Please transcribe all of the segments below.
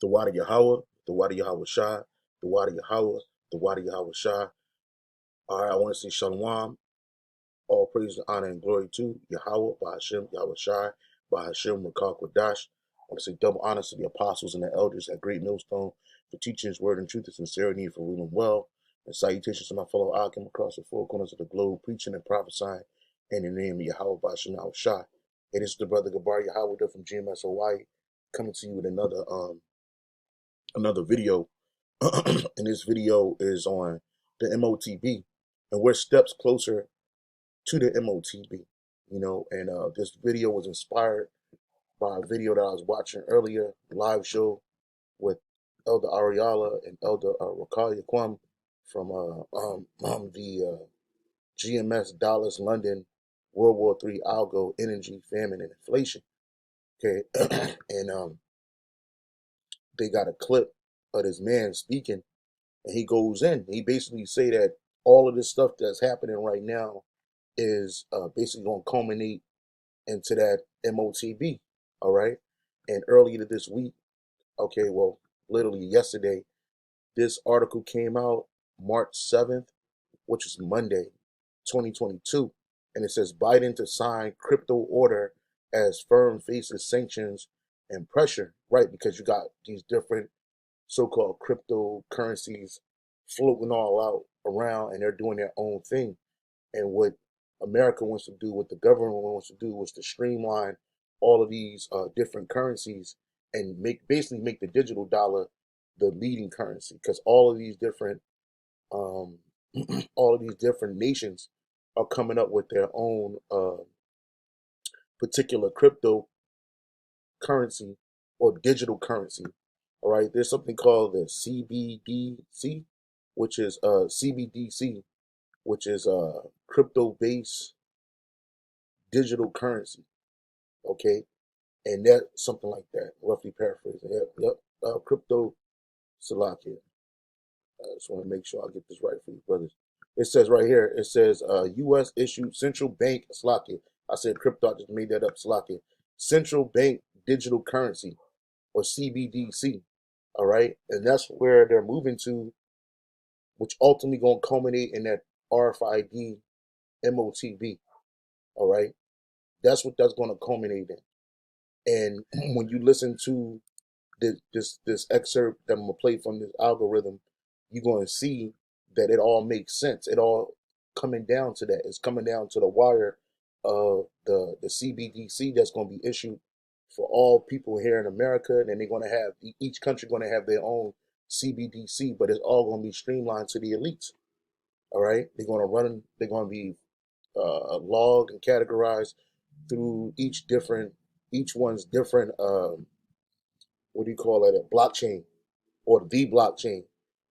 The Wada Yahweh, the Wada Yahweh Shai, the Wada Yahweh, the Wada Yahweh Shai. All right, I want to say Shalom. All praise, honor, and glory to Yahweh, by Hashem, Yahweh Shai, by Hashem, Rakal Kwadash. I want to say double honors to the apostles and the elders at Great Millstone for teaching his word and truth and sincerity and for ruling well. And salutations to my fellow Akim across the four corners of the globe, preaching and prophesying in the name of Yahweh, by Hashem, Yahweh Shai. It is the brother Gabar Yahweh from GMS Hawaii coming to you with another video. And this video is on the MOTB, and we're steps closer to the MOTB, and this video was inspired by a video that I was watching earlier, live show with Elder Ariala and Elder Rakalia Kwam from the GMS Dallas London World War III Algo Energy Famine and Inflation. Okay, and they got a clip of this man speaking, and he goes in. He basically say that all of this stuff that's happening right now is basically going to culminate into that MOTB, all right? And earlier this week, okay, well, literally yesterday, this article came out March 7th, which is Monday, 2022, and it says Biden to sign crypto order as firm faces sanctions and pressure, right? Because you got these different so-called cryptocurrencies floating all out around, and they're doing their own thing. And what America wants to do, what the government wants to do, was to streamline all of these different currencies and basically make the digital dollar the leading currency, because all of these different all of these different nations are coming up with their own particular crypto currency or digital currency. All right, there's something called the CBDC, which is CBDC, which is a crypto-based digital currency. Okay, and that something like that, roughly paraphrasing. Yep. Crypto Salakia. I just want to make sure I get this right for you, brothers. It says right here, it says U.S. issued central bank Salakia. I said crypto, I just made that up, Salakia. Central bank digital currency, or CBDC. All right, and that's where they're moving to, which ultimately going to culminate in that RFID MOTB. All right, that's what that's going to culminate in. And when you listen to this excerpt that I'm gonna play from this algorithm, you're going to see that it all makes sense. It all coming down to that. It's coming down to the wire of the CBDC that's going to be issued for all people here in America. And then they're going to have each country going to have their own CBDC, but it's all going to be streamlined to the elites. All right, they're going to run. They're going to be logged and categorized through each one's different what do you call it, a blockchain, or the blockchain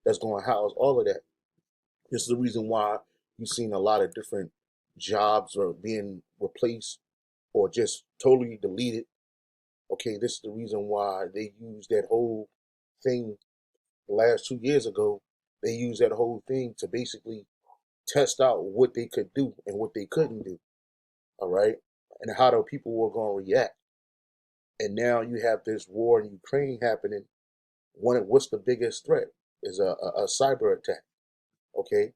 that's going to house all of that. This is the reason why you've seen a lot of different jobs are being replaced or just totally deleted. Okay, this is the reason why they used that whole thing the last 2 years ago. They used that whole thing to basically test out what they could do and what they couldn't do. All right, and how the people were going to react. And now you have this war in Ukraine happening. What's the biggest threat? Is a cyber attack. Okay.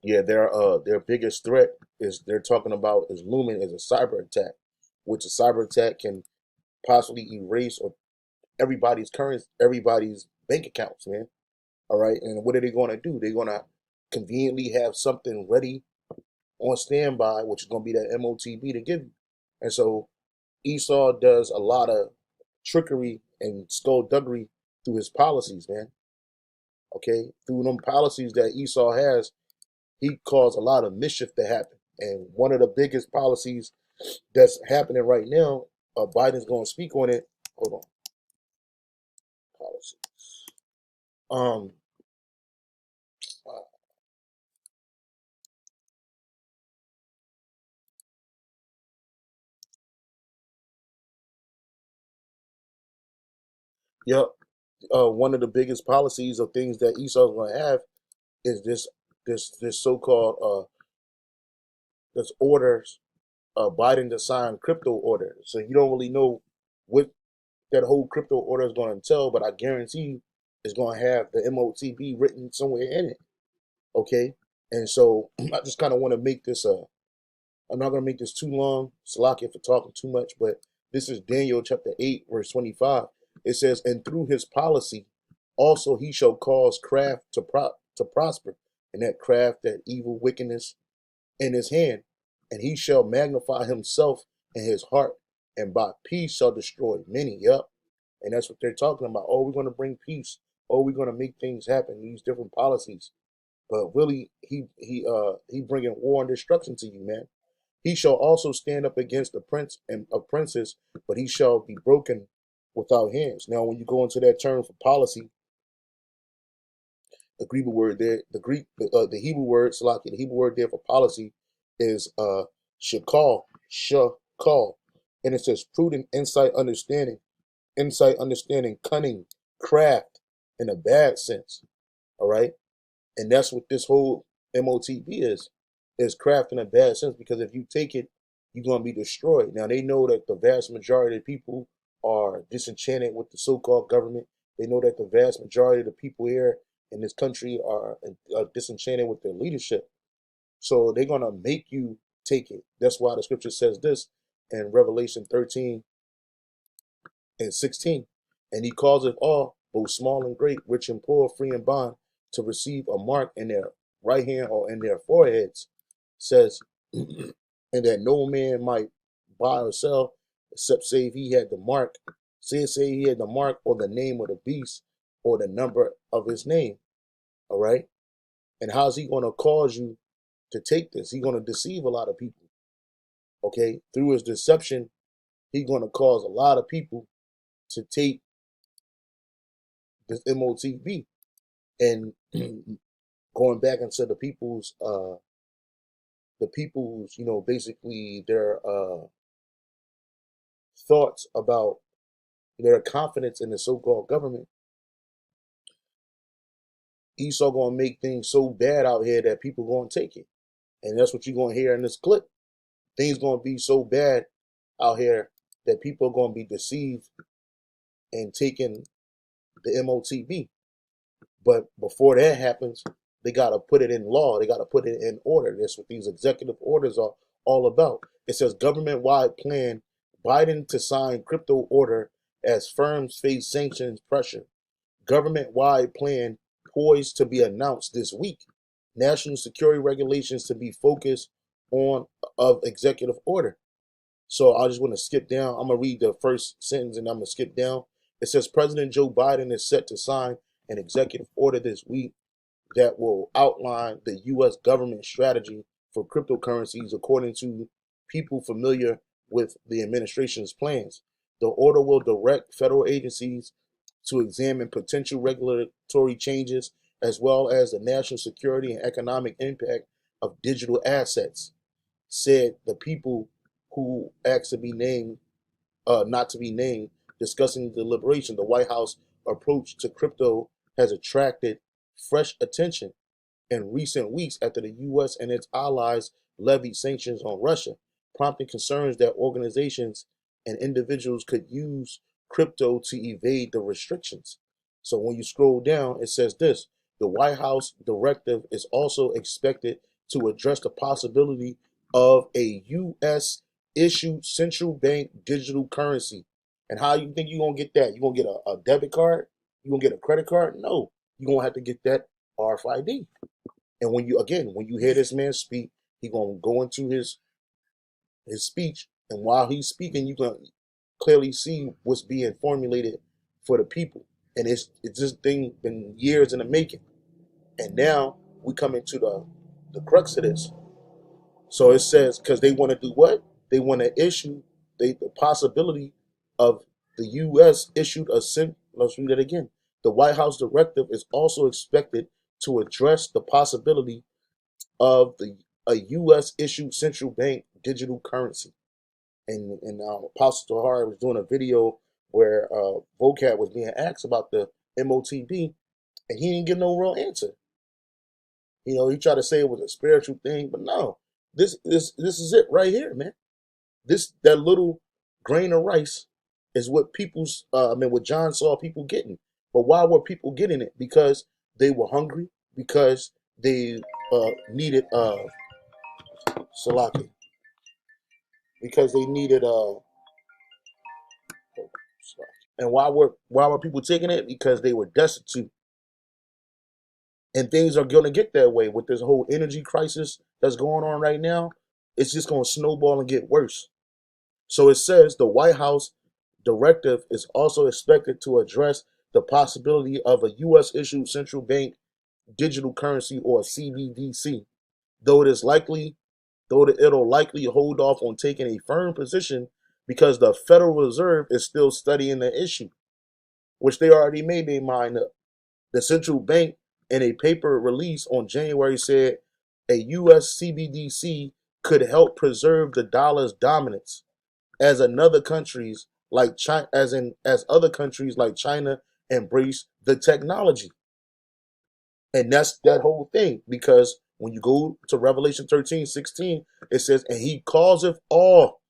Yeah, their biggest threat is they're talking about is looming as a cyber attack, which a cyber attack can possibly erase or everybody's bank accounts, man. All right, and what are they going to do? They're going to conveniently have something ready on standby, which is going to be that MOTB to give you. And so Esau does a lot of trickery and skullduggery through his policies, man. Okay, through them policies that Esau has, he caused a lot of mischief to happen. And one of the biggest policies that's happening right now, Biden's going to speak on it. Hold on, policies. Um, yep. One of the biggest policies of things that Esau's going to have is this so-called this orders Biden to sign crypto order. So you don't really know what that whole crypto order is going to entail, but I guarantee it's going to have the MOTB written somewhere in it. Okay, and so I just kind of want to make this I'm not going to make this too long. Salakia for talking too much, but this is Daniel chapter 8, verse 25. It says, "And through his policy, also he shall cause craft to prosper, and that craft, that evil wickedness in his hand, and he shall magnify himself in his heart, and by peace shall destroy many." Yep. And that's what they're talking about. Oh, we're going to bring peace. Oh, we're going to make things happen. These different policies. But really, he bringing war and destruction to you, man. He shall also stand up against the prince and of princes, but he shall be broken without hands. Now, when you go into that term for policy, the Greek word there, the Hebrew word, Salaki, the Hebrew word there for policy is shakal, shakal, and it says prudent, insight, understanding, cunning, craft, in a bad sense. All right, and that's what this whole MOTB is craft in a bad sense, because if you take it, you're gonna be destroyed. Now they know that the vast majority of people are disenchanted with the so-called government. They know that the vast majority of the people here in this country are disenchanted with their leadership. So they're gonna make you take it. That's why the scripture says this in Revelation 13 and 16. "And he calls it all, both small and great, rich and poor, free and bond, to receive a mark in their right hand or in their foreheads," says, "and that no man might buy or sell, except say he had the mark, say he had the mark or the name of the beast or the number of his name." All right. And how's he going to cause you to take this? He's going to deceive a lot of people. Okay. Through his deception, he's going to cause a lot of people to take this MOTB. And going back into the people's, basically their thoughts about their confidence in the so-called government. Esau gonna make things so bad out here that people gonna take it, and that's what you're gonna hear in this clip. Things gonna be so bad out here that people are gonna be deceived and taking the MOTB. But before that happens, they got to put it in law. They got to put it in order. That's what these executive orders are all about. It says government-wide plan, Biden to sign crypto order as firms face sanctions pressure. Government-wide plan poised to be announced this week. National security regulations to be focused on of executive order. So I just want to skip down. I'm going to read the first sentence and I'm going to skip down. It says President Joe Biden is set to sign an executive order this week that will outline the U.S. government strategy for cryptocurrencies according to people familiar with the administration's plans. The order will direct federal agencies to examine potential regulatory changes as well as the national security and economic impact of digital assets, said the people who asked to be named, not to be named, discussing the deliberation. The White House approach to crypto has attracted fresh attention in recent weeks after the U.S. and its allies levied sanctions on Russia, prompting concerns that organizations and individuals could use crypto to evade the restrictions. So when you scroll down, it says this: the White House directive is also expected to address the possibility of a U.S. issued central bank digital currency. And how you think you're going to get that? You're going to get a debit card? You're going to get a credit card? No. You're going to have to get that RFID. And when you hear this man speak, he gonna go into his speech, and while he's speaking, you can clearly see what's being formulated for the people. And it's this thing been years in the making, and now we come into the crux of this. So it says because they want to do what? They want to issue the possibility of the U.S. issued a let's read it again. The White House directive is also expected to address the possibility of a U.S. issued central bank digital currency. And Apostle Tahari was doing a video where Vocab was being asked about the MOTB, and he didn't give no real answer. He tried to say it was a spiritual thing, but no, this is it right here, man. That little grain of rice is what people's, what John saw people getting. But why were people getting it? Because they were hungry, because they needed salaki, because they needed and why were people taking it? Because they were destitute. And things are going to get that way with this whole energy crisis that's going on right now. It's just going to snowball and get worse. So it says the White House directive is also expected to address the possibility of a U.S. issued central bank digital currency, or CBDC, though it'll likely hold off on taking a firm position because the Federal Reserve is still studying the issue, which they already made their mind up. The central bank, in a paper release on January, said a U.S. CBDC could help preserve the dollar's dominance as other countries like China embrace the technology. And that's that whole thing, because when you go to Revelation 13:16, it says, and he causeth all,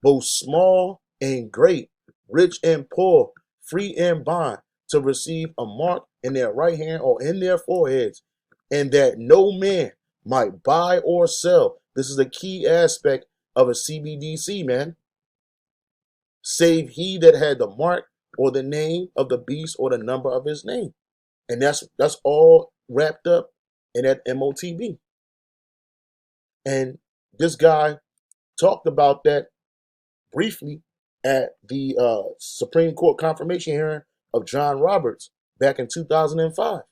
both small and great, rich and poor, free and bond, to receive a mark in their right hand or in their foreheads, and that no man might buy or sell. This is a key aspect of a CBDC, man. Save he that had the mark or the name of the beast or the number of his name. And that's all wrapped up in that MOTB. And this guy talked about that briefly at the Supreme Court confirmation hearing of John Roberts back in 2005.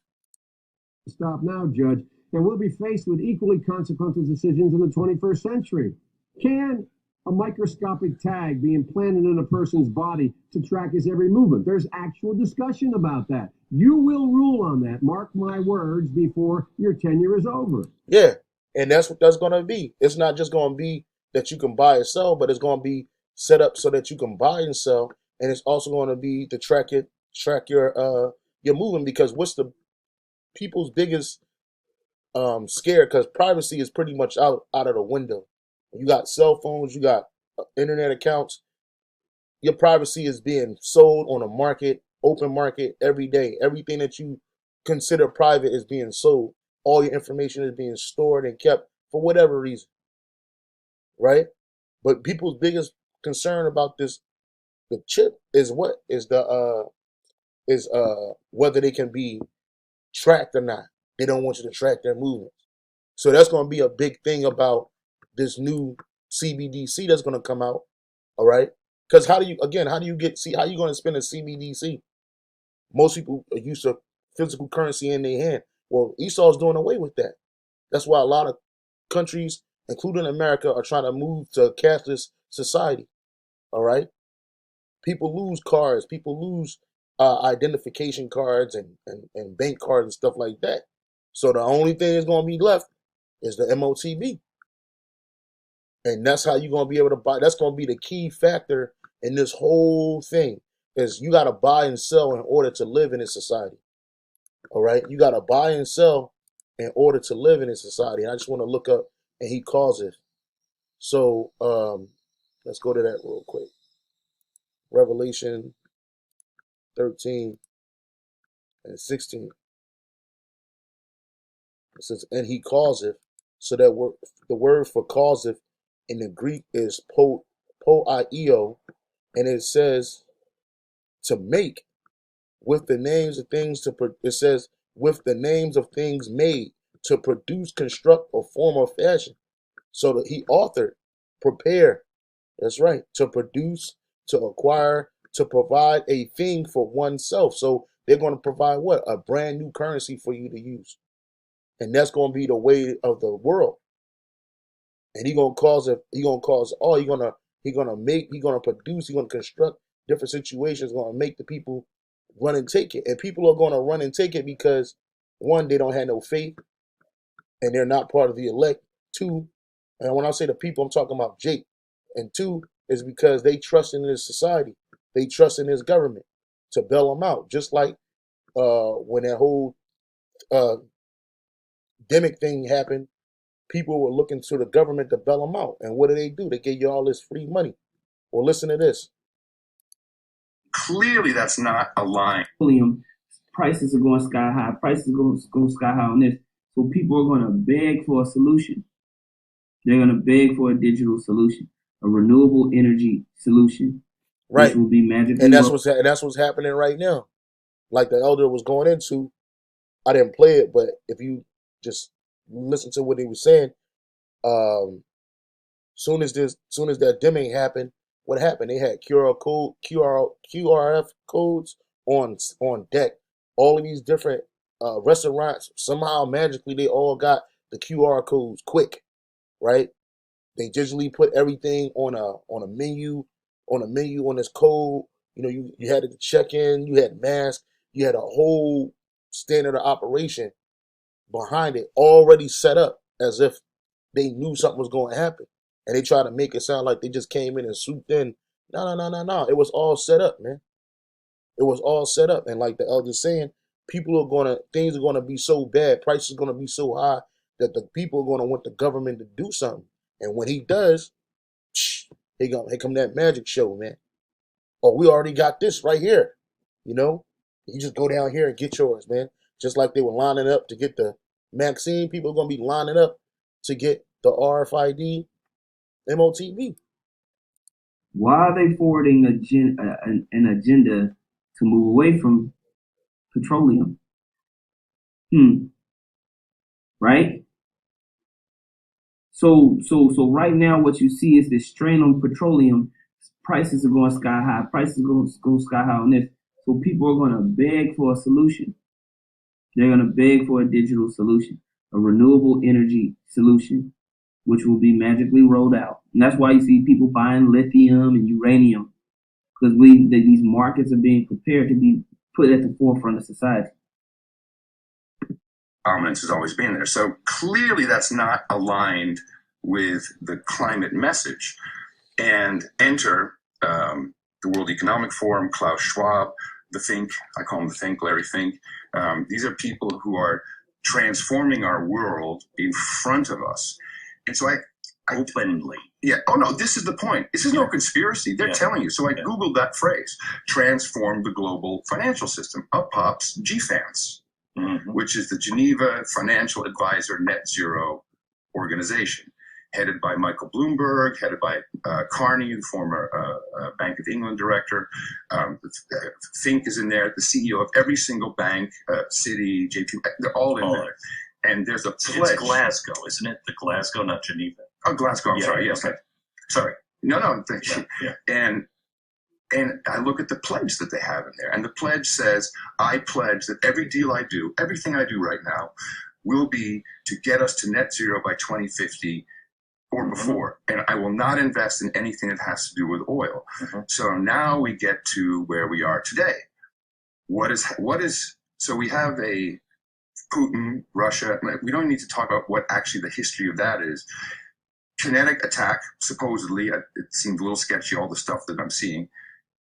Stop now, Judge, and we'll be faced with equally consequential decisions in the 21st century. Can a microscopic tag be implanted in a person's body to track his every movement? There's actual discussion about that. You will rule on that, mark my words, before your tenure is over. Yeah, and that's what that's going to be. It's not just going to be that you can buy and sell, but it's going to be set up so that you can buy and sell, and it's also going to be to track your movement, because what's the people's biggest scare? Because privacy is pretty much out of the window. You got cell phones, you got internet accounts. Your privacy is being sold on a market, open market, every day. Everything that you consider private is being sold. All your information is being stored and kept for whatever reason, right? But people's biggest concern about the chip, is what is the is whether they can be tracked or not. They don't want you to track their movements. So that's going to be a big thing about this new CBDC that's going to come out. All right. Because how do you how you going to spend a CBDC? Most people are used to physical currency in their hand. Well, Esau's doing away with that. That's why a lot of countries, including America, are trying to move to a cashless society. All right. People lose cards. People lose identification cards and bank cards and stuff like that. So the only thing that's going to be left is the MOTB. And that's how you're going to be able to buy. That's going to be the key factor in this whole thing, is you got to buy and sell in order to live in this society. All right. You got to buy and sell in order to live in this society. And I just want to look up, and he calls it. So let's go to that real quick. Revelation 13 and 16. It says, and he causeth. So that the word for causeth in the Greek is poieo, and it says to make, with the names of things it says with the names of things made, to produce, construct, or form or fashion. So that he authored, prepare. That's right. To produce, to acquire, to provide a thing for oneself. So they're going to provide what? A brand new currency for you to use. And that's going to be the way of the world. And he's gonna cause all. He's gonna produce, he's gonna construct different situations, gonna make the people run and take it. And people are gonna run and take it because, one, they don't have no faith and they're not part of the elect. Two, and when I say the people, I'm talking about Jake. And two is because they trust in this society. They trust in this government to bail them out. Just like when that whole uh demic thing happened, people were looking to the government to bail them out. And what do? They give you all this free money. Well, listen to this. clearly that's not aligned. Prices are going sky high. Prices are going sky high on this. So people are going to beg for a solution. They're going to beg for a digital solution, a renewable energy solution, Right. which will be magically. And that's what's happening right now. Like the elder was going into, I didn't play it, but if you just listen to what he was saying, soon as that dimming happened, what happened? They had QRF codes on deck. All of these different restaurants, somehow magically they all got the QR codes quick, right? They digitally put everything on a menu on this code. You know, you had to check in, you had masks, you had a whole standard of operation behind it already set up as if they knew something was going to happen. And they try to make it sound like they just came in and swooped in. No. It was all set up, man. It was all set up. And like the elder's saying, things are gonna be so bad, prices are gonna be so high that the people are gonna want the government to do something. And when he does, here come that magic show, man. Oh, we already got this right here. You know? You just go down here and get yours, man. Just like they were lining up to get the vaccine, people are gonna be lining up to get the RFID MOTV. Why are they forwarding an agenda to move away from petroleum? Right? So right now what you see is this strain on petroleum. Prices are going sky high. Prices are going sky high on this. So people are going to beg for a solution. They're going to beg for a digital solution, a renewable energy solution, which will be magically rolled out. And that's why you see people buying lithium and uranium, because these markets are being prepared to be put at the forefront of society. Dominance has always been there. So clearly that's not aligned with the climate message. And enter the World Economic Forum, Klaus Schwab, the Think, I call him the Think, Larry Fink. These are people who are transforming our world in front of us. And so I openly. Yeah. Oh, no, this is the point. This is no conspiracy. They're telling you. So I Googled that phrase, transform the global financial system. Up pops GFANZ, which is the Geneva Financial Advisor Net Zero Organization, headed by Michael Bloomberg, headed by Carney, the former Bank of England director. Fink is in there, the CEO of every single bank, Citi, JP, they're all in there. And there's a pledge. It's Glasgow, isn't it? The Glasgow, not Geneva. Oh, Glasgow. I'm sorry. Yes. Okay. Sorry. No. Yeah. And I look at the pledge that they have in there, and the pledge says, "I pledge that every deal I do, everything I do right now, will be to get us to net zero by 2050 or before, and I will not invest in anything that has to do with oil." So now we get to where we are today. What is? So we have a Putin, Russia. We don't need to talk about what actually the history of that is. Kinetic attack, supposedly. It seems a little sketchy, all the stuff that I'm seeing.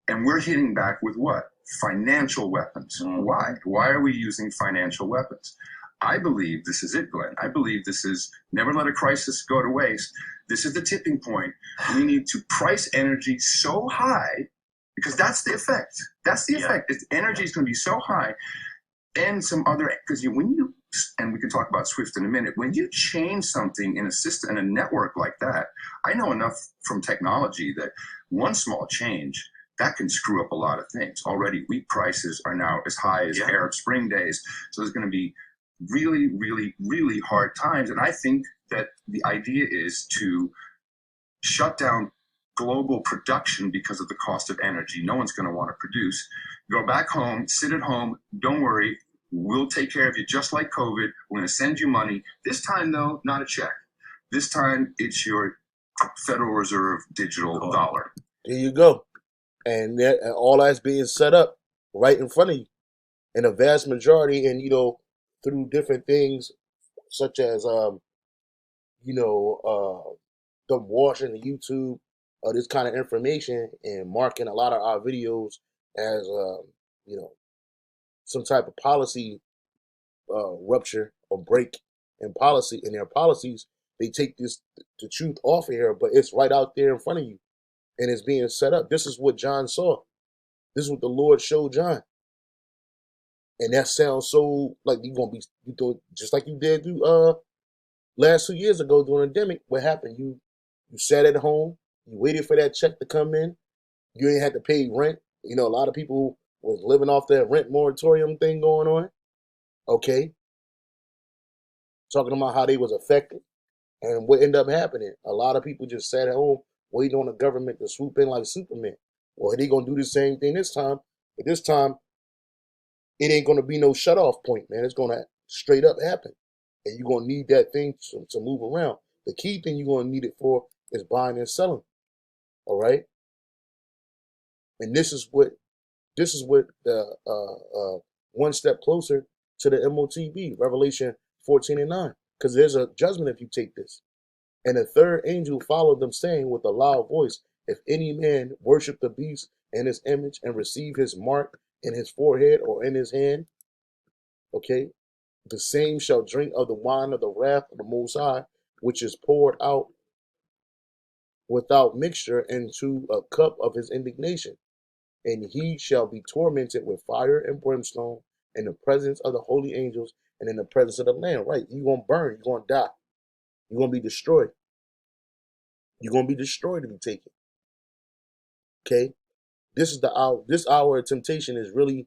And we're hitting back with what? Financial weapons. Why? Why are we using financial weapons? I believe this is it, Glenn. I believe this is never let a crisis go to waste. This is the tipping point. We need to price energy so high, because that's the effect. That's the effect. Energy is going to be so high. And some other, because when you, and we can talk about Swift in a minute, when you change something in a system, in a network like that, I know enough from technology that one small change, that can screw up a lot of things. Already wheat prices are now as high as Arab Spring days. So there's going to be really, really, really hard times. And I think that the idea is to shut down global production because of the cost of energy. No one's going to want to produce. Go back home, sit at home, don't worry. We'll take care of you just like COVID. We're going to send you money. This time, though, not a check. This time, it's your Federal Reserve digital dollar. There you go. And all that's being set up right in front of you. And a vast majority, and, through different things such as, them watching the YouTube, this kind of information and marking a lot of our videos as, some type of policy rupture or break in policy, in their policies. They take the truth off of here, but it's right out there in front of you, and it's being set up. This is what John saw. This is what the Lord showed John. And that sounds so like you doing just like you did last 2 years ago during the pandemic. What happened? You sat at home, you waited for that check to come in, you ain't had to pay rent. You know, a lot of people was living off that rent moratorium thing going on. Okay. Talking about how they was affected. And what ended up happening? A lot of people just sat at home waiting on the government to swoop in like Superman. Well, they gonna do the same thing this time, but this time it ain't gonna be no shut off point, man. It's gonna straight up happen, and you're gonna need that thing to move around. The key thing you're gonna need it for is buying and selling. All right, and this is what the one step closer to the MOTB, Revelation 14:9, because there's a judgment if you take this. And the third angel followed them, saying with a loud voice, if any man worship the beast and his image and receive his mark in his forehead or in his hand, okay, the same shall drink of the wine of the wrath of the Most High, which is poured out without mixture into a cup of his indignation. And he shall be tormented with fire and brimstone in the presence of the holy angels and in the presence of the Lamb. Right, you're going to burn, you're going to die, you're going to be destroyed. You're going to be destroyed to be taken. Okay, this hour of temptation is really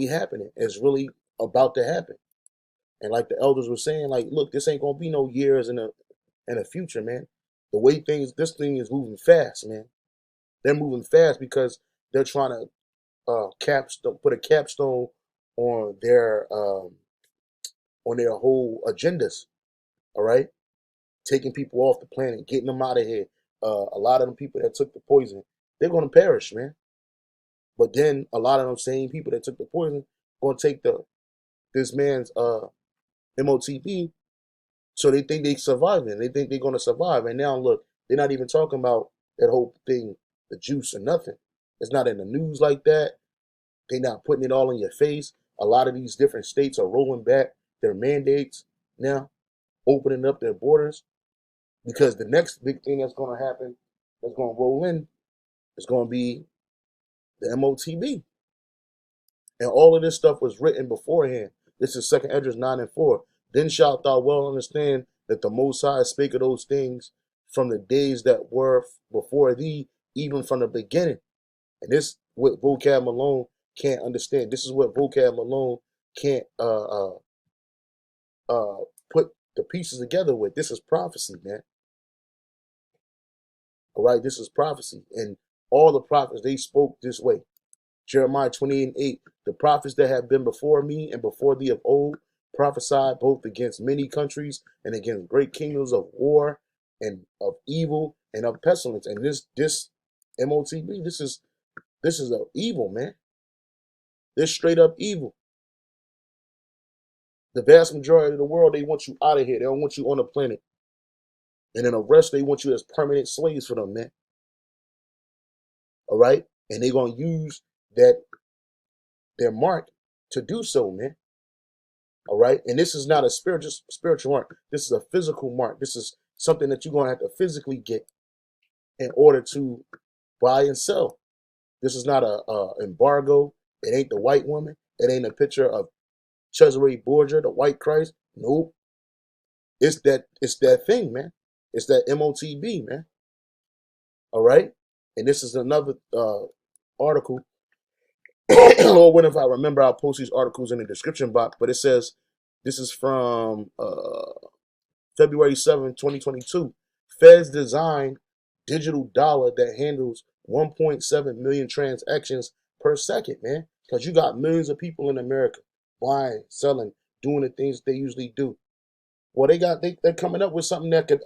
happening. It's really about to happen. And like the elders were saying, like, look, this ain't gonna be no years in the future, man. The way this thing is moving fast, man. They're moving fast because they're trying to put a capstone on their whole agendas. All right, taking people off the planet, getting them out of here. A lot of them people that took the poison, they're gonna perish, man. But then a lot of them same people that took the poison gonna take this man's MOTB, so they think they surviving. They think they're gonna survive. And now look, they're not even talking about that whole thing, the juice or nothing. It's not in the news like that. They're not putting it all in your face. A lot of these different states are rolling back their mandates now, opening up their borders, because the next big thing that's gonna happen, that's gonna roll in, is gonna be the MOTB. And all of this stuff was written beforehand. This is 2 Esdras 9:4. Then shalt thou well understand that the Most High spake of those things from the days that were before thee, even from the beginning. And this what vocab Malone can't understand. This is what vocab Malone can't put the pieces together with. This is prophecy, man. All right, this is prophecy. And all the prophets, they spoke this way. Jeremiah 28:8, the prophets that have been before me and before thee of old prophesied both against many countries and against great kingdoms of war and of evil and of pestilence. And this MOTB, this is a evil, man. This straight up evil. The vast majority of the world, they want you out of here. They don't want you on the planet. And then the rest, they want you as permanent slaves for them, man. All right? And they're going to use their mark to do so, man. All right? And this is not a spiritual mark. This is a physical mark. This is something that you're going to have to physically get in order to buy and sell. This is not a embargo. It ain't the white woman. It ain't a picture of Cesare Borgia, the white Christ. Nope. It's that thing, man. It's that MOTB, man. All right? And this is another article. Or when if I remember, I'll post these articles in the description box. But it says, this is from February 7, 2022. Feds design digital dollar that handles 1.7 million transactions per second, man. Because you got millions of people in America buying, selling, doing the things they usually do. Well, they're coming up with something that could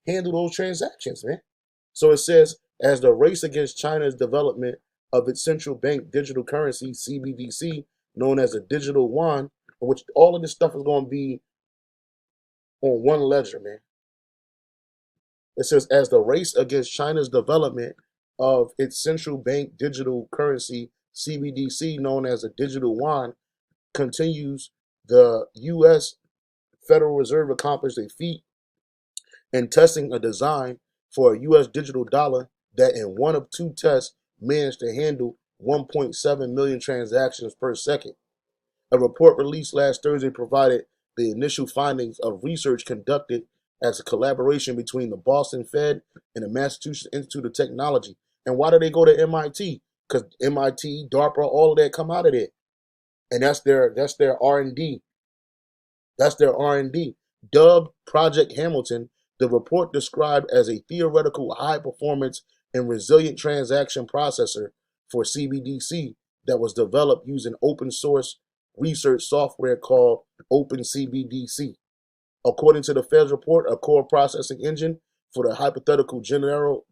handle those transactions, man. So it says, as the race against China's development of its central bank digital currency, CBDC, known as a digital yuan, which all of this stuff is going to be on one ledger, man. It says, as the race against China's development of its central bank digital currency, CBDC, known as a digital yuan, continues, the U.S. Federal Reserve accomplished a feat in testing a design for a U.S. digital dollar that in one of two tests managed to handle 1.7 million transactions per second. A report released last Thursday provided the initial findings of research conducted as a collaboration between the Boston Fed and the Massachusetts Institute of Technology. And why do they go to MIT? Because MIT, DARPA, all of that come out of there, and that's their R&D. That's their R&D. Dubbed Project Hamilton, the report described as a theoretical high-performance and resilient transaction processor for CBDC that was developed using open-source research software called OpenCBDC. According to the Fed's report, a core processing engine for the hypothetical general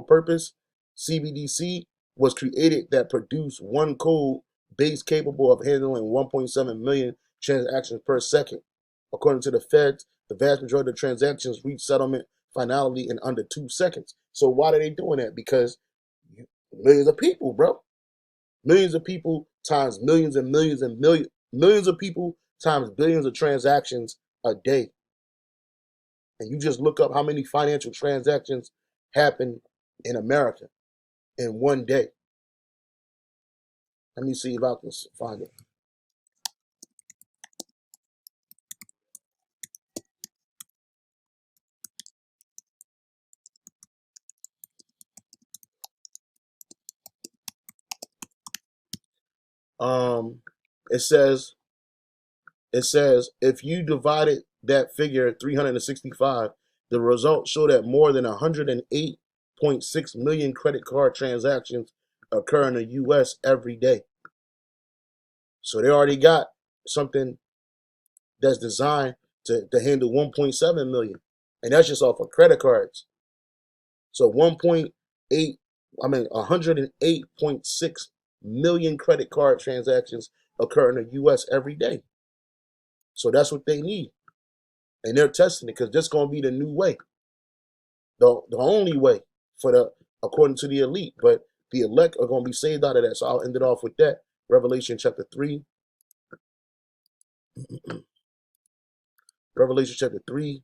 purpose CBDC was created that produced one code base capable of handling 1.7 million transactions per second. According to the Fed, the vast majority of transactions reach settlement finality in under 2 seconds. So why are they doing that? Because millions of people, bro. Millions of people times millions and millions and millions of people times billions of transactions a day. And you just look up how many financial transactions happen in America in one day. Let me see if I can find it. It says if you divided that figure 365, the results show that more than 108.6 million credit card transactions occur in the U.S. every day. So they already got something that's designed to handle 1.7 million, and that's just off of credit cards. So 108.6 million credit card transactions occur in the U.S. every day. So that's what they need. And they're testing it because this is going to be the new way. The only way according to the elite. But the elect are going to be saved out of that. So I'll end it off with that. Revelation chapter 3. Revelation chapter 3,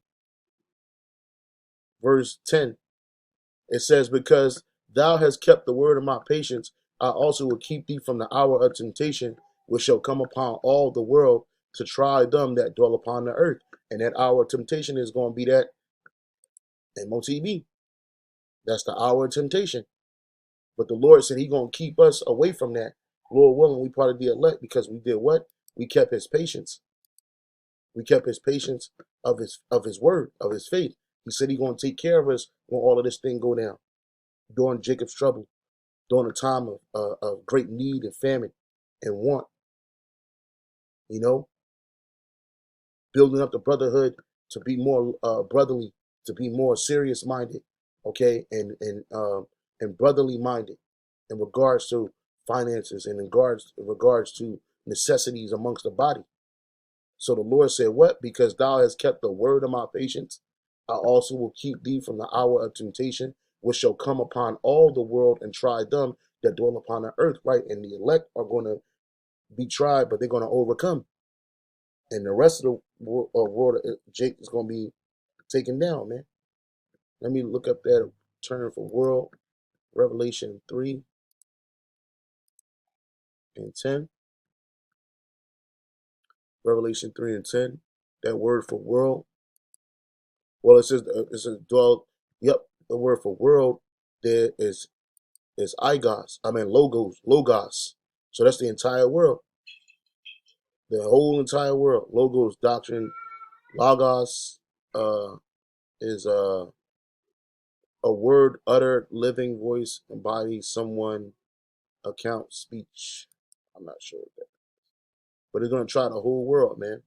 verse 10. It says, because thou hast kept the word of my patience, I also will keep thee from the hour of temptation, which shall come upon all the world to try them that dwell upon the earth. And that hour of temptation is going to be that MOTB. That's the hour of temptation. But the Lord said He's going to keep us away from that. Lord willing, we part of the elect because we did what? We kept His patience. We kept His patience of his word, of His faith. He said He's going to take care of us when all of this thing go down. During Jacob's trouble, during a time of great need and famine and want. You know, building up the brotherhood to be more brotherly, to be more serious minded, okay, and brotherly minded in regards to finances and in regards to necessities amongst the body. So the Lord said, what? Because thou hast kept the word of my patience, I also will keep thee from the hour of temptation, which shall come upon all the world and try them that dwell upon the earth, right? And the elect are going to be tried, but they're going to overcome. And the rest of the world, Jake is going to be taken down, man. Let me look up that term for world. Revelation 3 and 10. Revelation 3 and 10. That word for world. Well, it says dwell. Yep, the word for world there is logos. So that's the entire world. The whole entire world. Logos, doctrine, logos is a word uttered, living voice, embodies someone, account, speech. I'm not sure what that. But it's gonna try the whole world, man.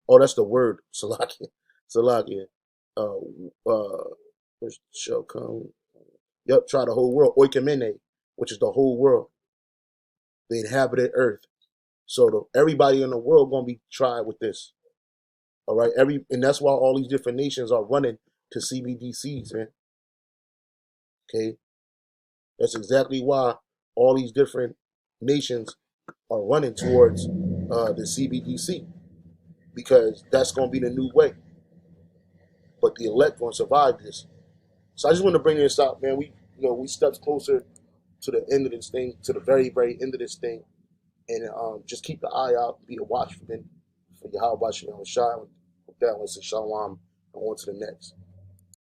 Oh, that's the word, Salakia. Salakia. Which shall come. Yep, try the whole world. Oikamene, which is the whole world. The inhabited earth. So everybody in the world gonna be tried with this. All right, and that's why all these different nations are running to CBDCs, man. Okay, that's exactly why all these different nations are running towards the CBDC, because that's gonna be the new way. But the elect gonna survive this. So I just want to bring this out, man. We steps closer to the end of this thing, to the very, very end of this thing, and just keep the eye out, be a watchman for Yahweh Bashem Shai. With that, let's say shalom and on to the next.